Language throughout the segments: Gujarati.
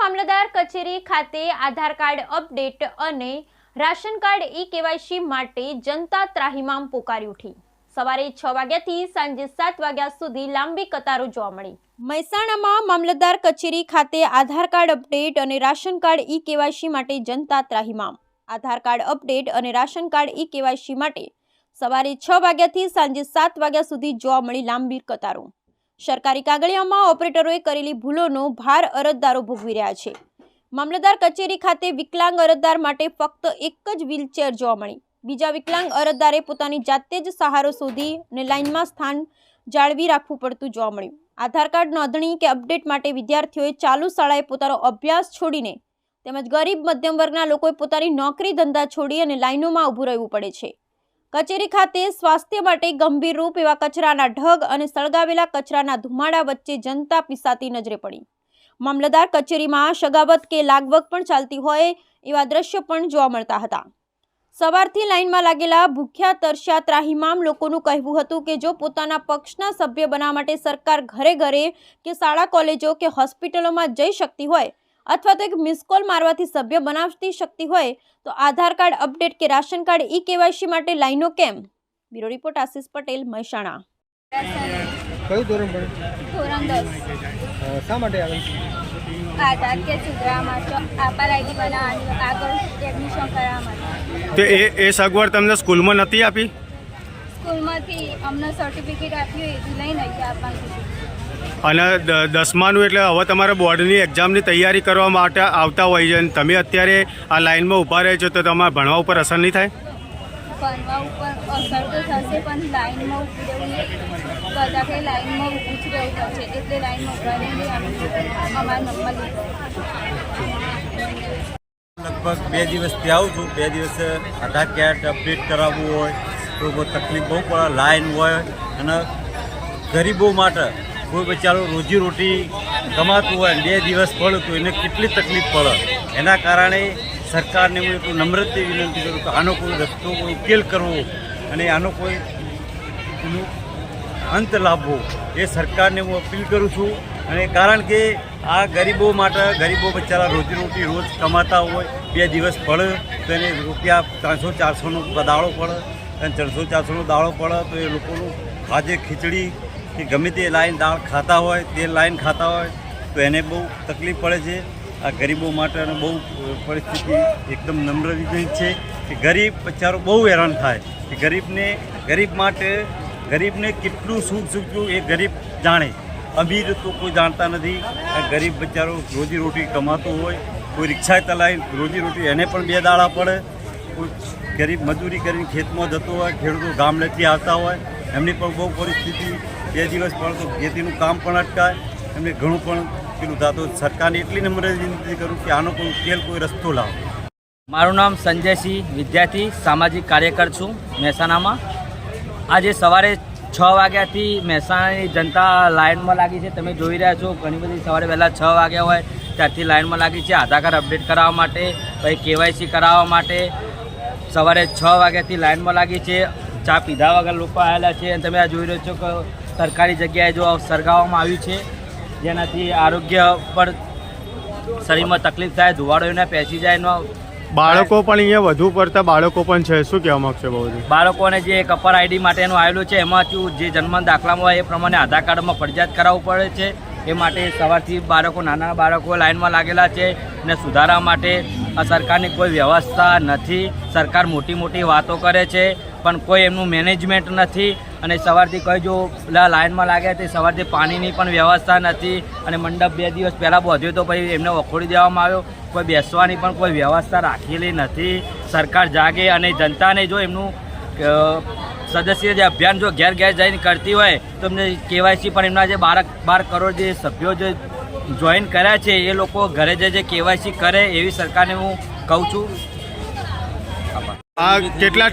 મામલતદાર કચેરી ખાતે આધાર કાર્ડ અપડેટ અને રાશન કાર્ડ ઈ-કેવાયસી માટે જનતા ત્રાહિમામ પોકારી ઉઠી। સવારે 6 વાગ્યાથી સાંજે 7 વાગ્યા સુધી લાંબી કતારો જોવા મળી। મહેસાણામાં મામલતદાર કચેરી ખાતે આધાર કાર્ડ અપડેટ અને રાશન કાર્ડ ઈ-કેવાયસી માટે જનતા ત્રાહિમામ। આધાર કાર્ડ અપડેટ અને રાશન કાર્ડ ઈ-કેવાયસી માટે સવારે 6 વાગ્યાથી સાંજે 7 વાગ્યા સુધી જોવા મળી લાંબી કતારો। સરકારી કાગળિયામાં ઓપરેટરોએ કરેલી ભૂલોનો ભાર અરજદારો ભોગવી રહ્યા છે। મામલતદાર કચેરી ખાતે વિકલાંગ અરજદાર માટે ફક્ત એક જ વ્હીલચેર જોવા મળી। બીજા વિકલાંગ અરજદારે પોતાની જાતે જ સહારો શોધી અને લાઇનમાં સ્થાન જાળવી રાખવું પડતું જોવા મળ્યું। આધાર કાર્ડ નોંધણી કે અપડેટ માટે વિદ્યાર્થીઓએ ચાલુ શાળાએ પોતાનો અભ્યાસ છોડીને તેમજ ગરીબ મધ્યમ વર્ગના લોકોએ પોતાની નોકરી ધંધા છોડી અને લાઇનોમાં ઊભું રહેવું પડે છે। કચેરી ખાતે સ્વાસ્થ્ય માટે ગંભીર રૂપ એવા કચરાના ઢગ અને સળગાવેલા કચરાના ધુમાડા વચ્ચે જનતા પીસાતી નજરે પડી। મામલતદાર કચેરીમાં શગાવત કે લાગવગ પણ ચાલતી હોય એવા દ્રશ્યો પણ જોવા મળતા હતા। સવારથી લાઇનમાં લાગેલા ભૂખ્યા તરસ્યા ત્રાહિમામ લોકોનું કહેવું હતું કે જો પોતાના પક્ષના સભ્ય બનાવવા માટે સરકાર ઘરે ઘરે કે શાળા કોલેજો કે હોસ્પિટલોમાં જઈ શકતી હોય અથવા તો એક મિસ કોલ મારવાથી સભ્ય બનાવતી શકતી હોય તો આધાર કાર્ડ અપડેટ કે રાશન કાર્ડ ઈ-કેવાયસી માટે લાઈનો કેમ? Bureau report Ashish Patel, Mehsana. કયું ધોરણ ભણે? ધોરણ 10। શા માટે આવે છે? આધાર કે સુધારવામાં તો આપાર આઈડી બનાવવાની આગળ એડમિશન કરાવવા માટે। તો એ સગવડ તમને સ્કૂલમાં નથી આપી? સ્કૂલમાંથી અમને સર્ટિફિકેટ આપ્યું એ લઈને અહીંયા આપવાનું। અને 10માનું એટલે હવે તમારે બોર્ડની એક્ઝામની તૈયારી કરવા માટે આવતા હોય છે અને તમે અત્યારે આ લાઇનમાં ઊભા રહે છો તો તમારા ભણવા ઉપર અસર નહીં થાય? ભણવા ઉપર અસર તો થશે પણ લાઇનમાં ઊભું રહેવું કદાચ લાઇનમાં ઊભું જ રહેવું પડશે એટલે લાઇનમાં ઊભા રહીને અમારા નંબર લીધો। લગભગ 2 દિવસથી આવું છું। 2 દિવસ આધાર કાર્ડ અપડેટ કરાવવું હોય તો બહુ તકલીફ બહુ પડે, લાઇન હોય અને ગરીબો માટે કોઈ બચારો રોજીરોટી કમાતું હોય 2 દિવસ પડે તો એને કેટલી તકલીફ પડે। એના કારણે સરકારને હું એક નમ્રથી વિનંતી કરું કે આનો કોઈ રસ્તો, કોઈ ઉકેલ કરવો અને આનો કોઈ અંત લાવવો એ સરકારને હું અપીલ કરું છું। અને કારણ કે આ ગરીબો માટે, ગરીબો બચારા રોજીરોટી રોજ કમાતા હોય 2 દિવસ પડે તો એને રૂપિયા 300-400નો દાડો પડે અને 300-400નો દાડો પડે તો એ લોકોનું આજે ખીચડી કે ગમે તે લાઈન દાળ ખાતા હોય, તે લાઈન ખાતા હોય તો એને બહુ તકલીફ પડે છે। આ ગરીબો માટે બહુ પરિસ્થિતિ એકદમ નમ્ર વિનંતી છે કે ગરીબ બચારો બહુ હેરાન થાય કે ગરીબને કેટલું સુખ સૂક્યું એ ગરીબ જાણે, અમીર તો કોઈ જાણતા નથી। આ ગરીબ બચારો રોજીરોટી કમાતો હોય, કોઈ રિક્ષા ચલાવી રોજીરોટી એને પણ 2 દાડા પડે, કોઈ ગરીબ મજૂરી કરીને ખેતમાં જતો હોય, ખેડૂતો ગામડેથી આવતા હોય એમની પણ બહુ પરિસ્થિતિ 2 દિવસ પડે તો ખેતીનું કામ પણ અટકાય, એમને ઘણું પણ પેલું થતું। સરકારને એટલી નમ્ર વિનંતી કરું કે આનો કોઈ ઉકેલ, કોઈ રસ્તો લાવો। મારું નામ સંજયસિંહ વિદ્યાર્થી, સામાજિક કાર્યકર છું મહેસાણામાં। આજે સવારે 6 વાગ્યાથી મહેસાણાની જનતા લાઇનમાં લાગી છે। તમે જોઈ રહ્યા છો ઘણી બધી સવારે વહેલા 6 વાગ્યા હોય ત્યારથી લાઇનમાં લાગી છે આધાર કાર્ડ અપડેટ કરાવવા માટે, પછી કેવાયસી કરાવવા માટે સવારે 6 વાગ્યાથી લાઇનમાં લાગી છે। ચા પીધા વગર લોકો આવેલા છે અને તમે આ જોઈ રહ્યો છો કે સરકારી જગ્યાએ જો સળગાવવામાં આવ્યું છે જેનાથી આરોગ્ય પર શરીરમાં તકલીફ થાય, ધુવાડો એને પેસી જાય। બાળકો પણ અહીંયા વધુ પડતા બાળકો પણ છે, શું કહેવા માગશે? બહુ બાળકોને જે એક અપર આઈડી માટેનું આવેલું છે એમાં જે જન્મ દાખલામાં હોય એ પ્રમાણે આધાર કાર્ડમાં ફરજિયાત કરાવવું પડે છે। એ માટે સવારથી બાળકો, નાના બાળકો લાઇનમાં લાગેલા છે અને સુધારા માટે સરકારની કોઈ વ્યવસ્થા નથી। સરકાર મોટી મોટી વાતો કરે છે પણ કોઈ એમનું મેનેજમેન્ટ નથી અને સવારથી કોઈ જો લાઇનમાં લાગ્યા તે સવારથી પાણીની પણ વ્યવસ્થા નથી અને મંડપ 2 દિવસ પહેલાં બાંધ્યો તો પછી એમને વખોડી દેવામાં આવ્યો, કોઈ બેસવાની પણ કોઈ વ્યવસ્થા રાખેલી નથી। સરકાર જાગે અને જનતાને જો એમનું સદસ્ય જે અભિયાન જો ઘેર ઘેર જઈને કરતી હોય તો એમને કેવાયસી પણ એમના જે 12 કરોડ જે સભ્યો જે જોઈન કર્યા છે એ લોકો ઘરે જે કેવાયસી કરે એવી સરકારને હું કહું છું। આ કેટલા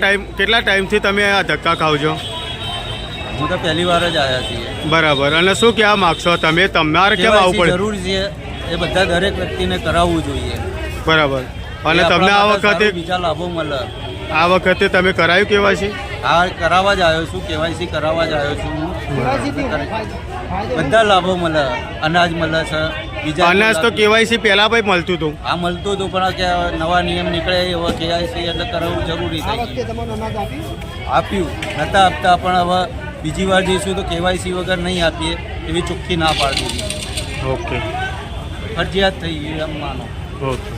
ટાઈમથી તમે આ ધક્કા ખાવ છો? હું તો પહેલી વાર જ આવ્યા છીએ। બરાબર, અને શું કહેવા માગશો તમે? તમારે કેમ આવવું પડે? જરૂર છે એ બધા દરેક વ્યક્તિને કરાવવું જોઈએ। બરાબર, અને તમને આ વખતે બીજા લાભો મળે। આ વખતે તમે કરાયું કેવાયસી? હા, કરાવવા જ આવ્યો છું, કેવાયસી કરાવવા જ આવ્યો છું હું। બધા લાભો મળે, અનાજ મળે છે, બીજા અનાજ તો કેવાયસી પહેલાં ભાઈ મળતું હતું. આ મળતું હતું પણ કે નવા નિયમ નીકળે એવો કેવાયસી એટલે કરાવવું જરૂરી આ થઈ વખતે તમારું અનાજ આપ્યું આપ્યું નહોતા આપતા પણ હવે બીજી વાર જઈશું તો કેવાયસી વગર નહીં આપીએ એવી ચોખ્ખી ના પાડી દીધી ઓકે ફરજિયાત થઈ ગઈ એમ માનો ઓકે